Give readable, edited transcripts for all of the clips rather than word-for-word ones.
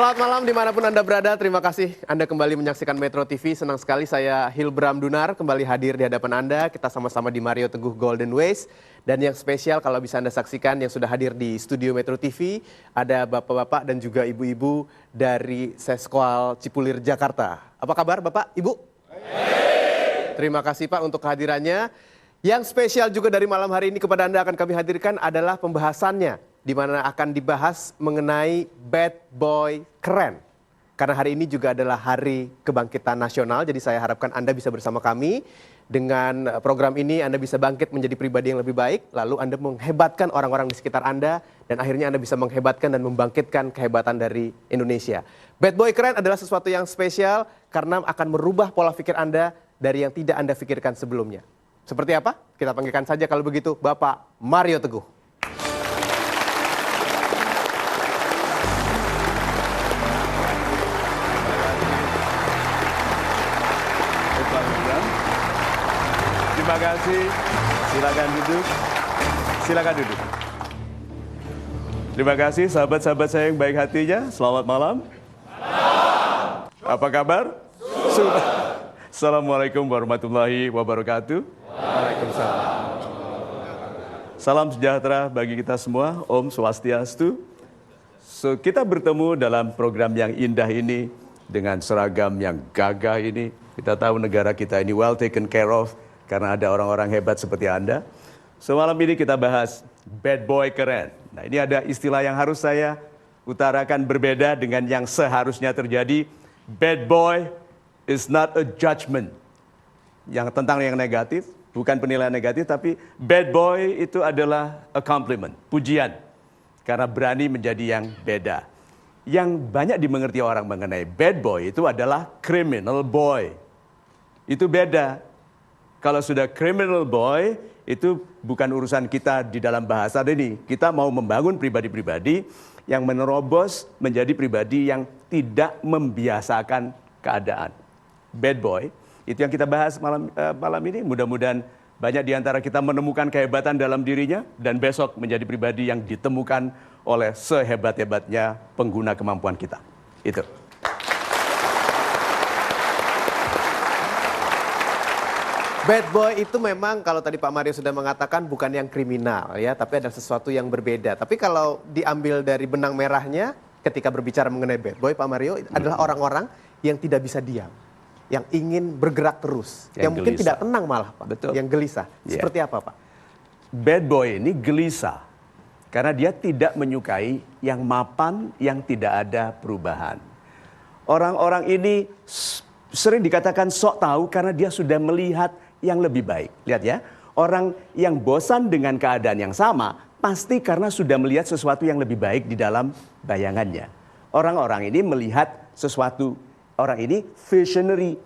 Selamat malam dimanapun Anda berada, terima kasih Anda kembali menyaksikan Metro TV. Senang sekali saya Hilbram Dunar kembali hadir di hadapan Anda. Kita sama-sama di Mario Teguh Golden Ways. Dan yang spesial kalau bisa Anda saksikan yang sudah hadir di studio Metro TV, ada bapak-bapak dan juga ibu-ibu dari Seskual Cipulir, Jakarta. Apa kabar Bapak, Ibu? Terima kasih Pak untuk kehadirannya. Yang spesial juga dari malam hari ini kepada Anda akan kami hadirkan adalah pembahasannya, di mana akan dibahas mengenai bad boy keren. Karena hari ini juga adalah Hari Kebangkitan Nasional, jadi saya harapkan Anda bisa bersama kami. Dengan program ini Anda bisa bangkit menjadi pribadi yang lebih baik, lalu Anda menghebatkan orang-orang di sekitar Anda, dan akhirnya Anda bisa menghebatkan dan membangkitkan kehebatan dari Indonesia. Bad boy keren adalah sesuatu yang spesial karena akan merubah pola pikir Anda dari yang tidak Anda pikirkan sebelumnya. Seperti apa? Kita panggilkan saja kalau begitu Bapak Mario Teguh. Terima kasih. Silakan duduk. Silakan duduk. Terima kasih sahabat-sahabat saya yang baik hatinya. Selamat malam. Apa kabar? Assalamualaikum warahmatullahi wabarakatuh. Waalaikumsalam. Salam sejahtera bagi kita semua. Om Swastiastu. Kita bertemu dalam program yang indah ini dengan seragam yang gagah ini. Kita tahu negara kita ini well taken care of karena ada orang-orang hebat seperti Anda. Malam ini kita bahas bad boy keren. Nah, ini ada istilah yang harus saya utarakan berbeda dengan yang seharusnya terjadi. Bad boy is not a judgment. Yang tentang yang negatif, bukan penilaian negatif, tapi bad boy itu adalah a compliment, pujian. Karena berani menjadi yang beda. Yang banyak dimengerti orang mengenai bad boy itu adalah criminal boy. Itu beda. Kalau sudah criminal boy, itu bukan urusan kita di dalam bahasa ini. Kita mau membangun pribadi-pribadi yang menerobos menjadi pribadi yang tidak membiasakan keadaan. Bad boy, itu yang kita bahas malam ini. Mudah-mudahan banyak di antara kita menemukan kehebatan dalam dirinya dan besok menjadi pribadi yang ditemukan oleh sehebat-hebatnya pengguna kemampuan kita. Itu. Bad boy itu memang kalau tadi Pak Mario sudah mengatakan bukan yang kriminal ya, tapi ada sesuatu yang berbeda. Tapi kalau diambil dari benang merahnya ketika berbicara mengenai bad boy Pak Mario adalah orang-orang yang tidak bisa diam, yang ingin bergerak terus, yang mungkin tidak tenang malah Pak, betul. Yang gelisah. Yeah. Seperti apa Pak? Bad boy ini gelisah karena dia tidak menyukai yang mapan, yang tidak ada perubahan. Orang-orang ini sering dikatakan sok tahu karena dia sudah melihat yang lebih baik. Lihat ya, orang yang bosan dengan keadaan yang sama pasti karena sudah melihat sesuatu yang lebih baik di dalam bayangannya. Orang-orang ini melihat sesuatu, orang ini visionary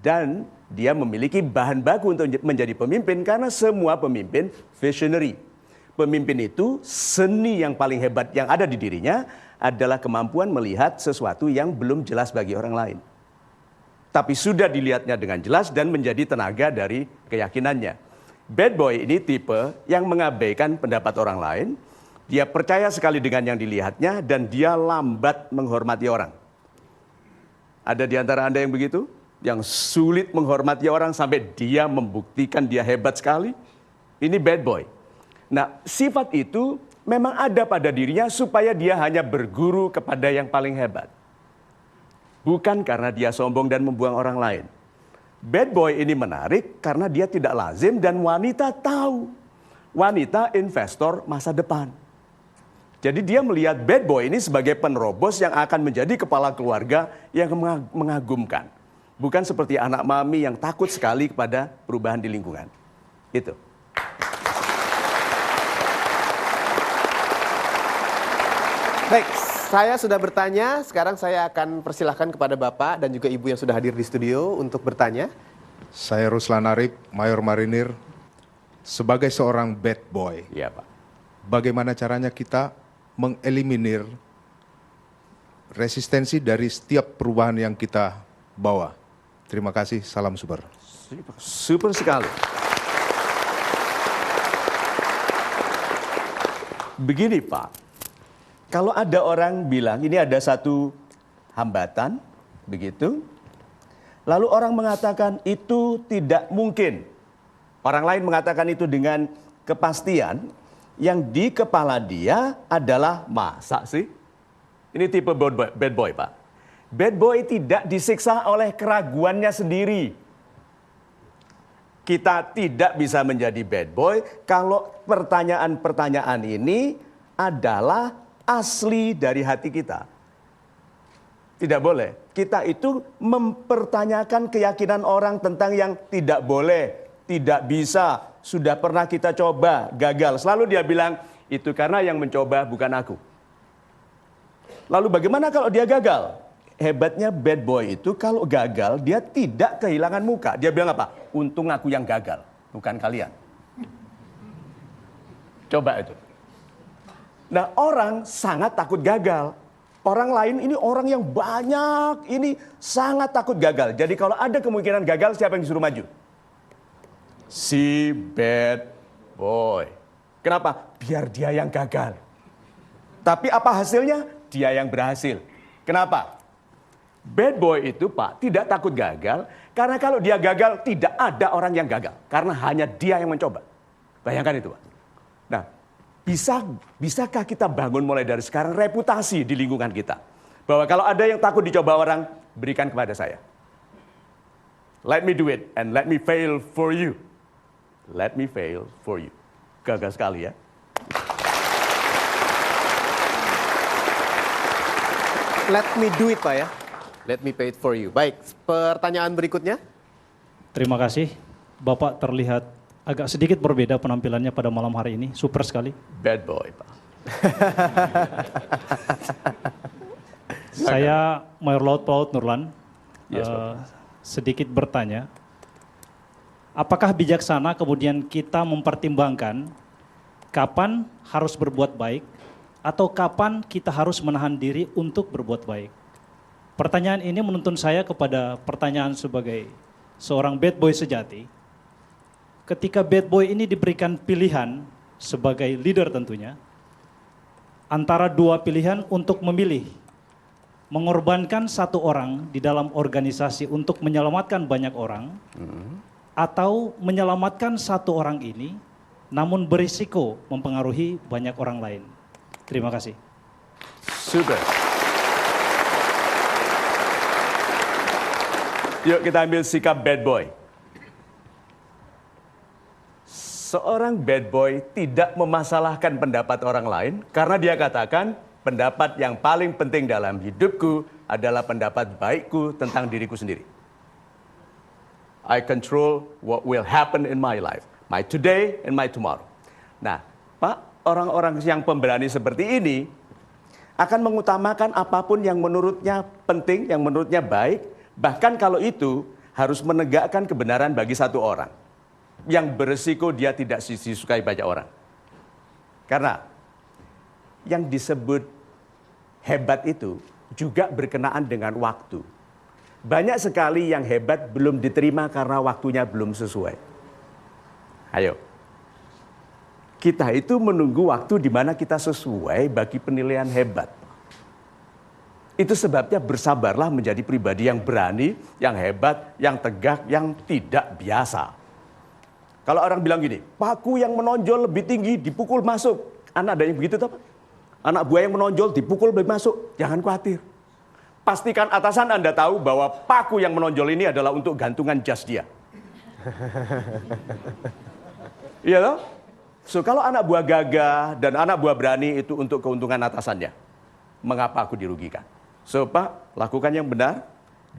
dan dia memiliki bahan baku untuk menjadi pemimpin karena semua pemimpin visionary. Pemimpin itu seni yang paling hebat yang ada di dirinya adalah kemampuan melihat sesuatu yang belum jelas bagi orang lain. Tapi sudah dilihatnya dengan jelas dan menjadi tenaga dari keyakinannya. Bad boy ini tipe yang mengabaikan pendapat orang lain. Dia percaya sekali dengan yang dilihatnya dan dia lambat menghormati orang. Ada di antara Anda yang begitu? Yang sulit menghormati orang sampai dia membuktikan dia hebat sekali? Ini bad boy. Nah, sifat itu memang ada pada dirinya supaya dia hanya berguru kepada yang paling hebat. Bukan karena dia sombong dan membuang orang lain. Bad boy ini menarik karena dia tidak lazim dan wanita tahu. Wanita investor masa depan. Jadi dia melihat bad boy ini sebagai penerobos yang akan menjadi kepala keluarga yang mengagumkan. Bukan seperti anak mami yang takut sekali kepada perubahan di lingkungan. Itu. Baik. Saya sudah bertanya, sekarang saya akan persilahkan kepada Bapak dan juga Ibu yang sudah hadir di studio untuk bertanya. Saya Ruslan Arif, Mayor Marinir, sebagai seorang bad boy. Iya Pak. Bagaimana caranya kita mengeliminir resistensi dari setiap perubahan yang kita bawa? Terima kasih, salam super. Super sekali. Begini Pak. Kalau ada orang bilang, ini ada satu hambatan, begitu. Lalu orang mengatakan itu tidak mungkin. Orang lain mengatakan itu dengan kepastian yang di kepala dia adalah masa sih? Ini tipe bad boy, Pak. Bad boy tidak disiksa oleh keraguannya sendiri. Kita tidak bisa menjadi bad boy kalau pertanyaan-pertanyaan ini adalah asli dari hati kita. Tidak boleh. Kita itu mempertanyakan keyakinan orang tentang yang tidak boleh, tidak bisa, sudah pernah kita coba, gagal. Selalu dia bilang, itu karena yang mencoba bukan aku. Lalu bagaimana kalau dia gagal? Hebatnya bad boy itu kalau gagal dia tidak kehilangan muka. Dia bilang apa? Untung aku yang gagal, bukan kalian. Coba itu. Nah, orang sangat takut gagal. Orang lain ini orang yang banyak, ini sangat takut gagal. Jadi kalau ada kemungkinan gagal, siapa yang disuruh maju? Si bad boy. Kenapa? Biar dia yang gagal. Tapi apa hasilnya? Dia yang berhasil. Kenapa? Bad boy itu, Pak, tidak takut gagal. Karena kalau dia gagal, tidak ada orang yang gagal. Karena hanya dia yang mencoba. Bayangkan itu, Pak. Nah, bisakah kita bangun mulai dari sekarang reputasi di lingkungan kita? Bahwa kalau ada yang takut dicoba orang, berikan kepada saya. Let me do it and let me fail for you. Let me fail for you. Gagal sekali ya. Let me do it, Pak ya. Let me pay it for you. Baik, pertanyaan berikutnya. Terima kasih. Bapak terlihat agak sedikit berbeda penampilannya pada malam hari ini. Super sekali. Bad boy, Pak. Saya Mayor Laut Paut Nurlan. Yes, Pak. Sedikit bertanya. Apakah bijaksana kemudian kita mempertimbangkan kapan harus berbuat baik atau kapan kita harus menahan diri untuk berbuat baik? Pertanyaan ini menuntun saya kepada pertanyaan sebagai seorang bad boy sejati. Ketika bad boy ini diberikan pilihan sebagai leader tentunya, antara dua pilihan untuk memilih, mengorbankan satu orang di dalam organisasi untuk menyelamatkan banyak orang, atau menyelamatkan satu orang ini, namun berisiko mempengaruhi banyak orang lain. Terima kasih. Super. Yuk kita ambil sikap bad boy. Seorang bad boy tidak memasalahkan pendapat orang lain karena dia katakan pendapat yang paling penting dalam hidupku adalah pendapat baikku tentang diriku sendiri. I control what will happen in my life, my today and my tomorrow. Nah, Pak, orang-orang yang pemberani seperti ini akan mengutamakan apapun yang menurutnya penting, yang menurutnya baik, bahkan kalau itu harus menegakkan kebenaran bagi satu orang yang beresiko dia tidak disukai banyak orang. Karena yang disebut hebat itu juga berkenaan dengan waktu. Banyak sekali yang hebat belum diterima karena waktunya belum sesuai. Ayo. Kita itu menunggu waktu di mana kita sesuai bagi penilaian hebat. Itu sebabnya bersabarlah menjadi pribadi yang berani, yang hebat, yang tegak, yang tidak biasa. Kalau orang bilang gini, paku yang menonjol lebih tinggi dipukul masuk. Anak ada yang begitu toh, Pak? Anak buah yang menonjol dipukul lebih masuk. Jangan khawatir. Pastikan atasan Anda tahu bahwa paku yang menonjol ini adalah untuk gantungan jas dia. Iya toh? So kalau anak buah gagah dan anak buah berani itu untuk keuntungan atasannya. Mengapa aku dirugikan? So Pak, lakukan yang benar.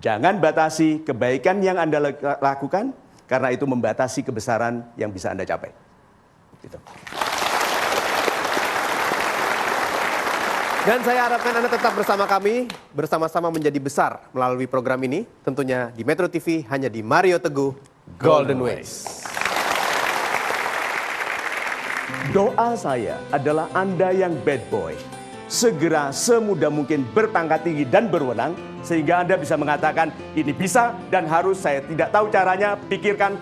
Jangan batasi kebaikan yang Anda lakukan, karena itu membatasi kebesaran yang bisa Anda capai. Gitu. Dan saya harapkan Anda tetap bersama kami, bersama-sama menjadi besar melalui program ini. Tentunya di Metro TV, hanya di Mario Teguh Golden Ways. Doa saya adalah Anda yang bad boy. Segera semudah mungkin berpangkat tinggi dan berwenang, sehingga Anda bisa mengatakan ini bisa dan harus, saya tidak tahu caranya, pikirkan,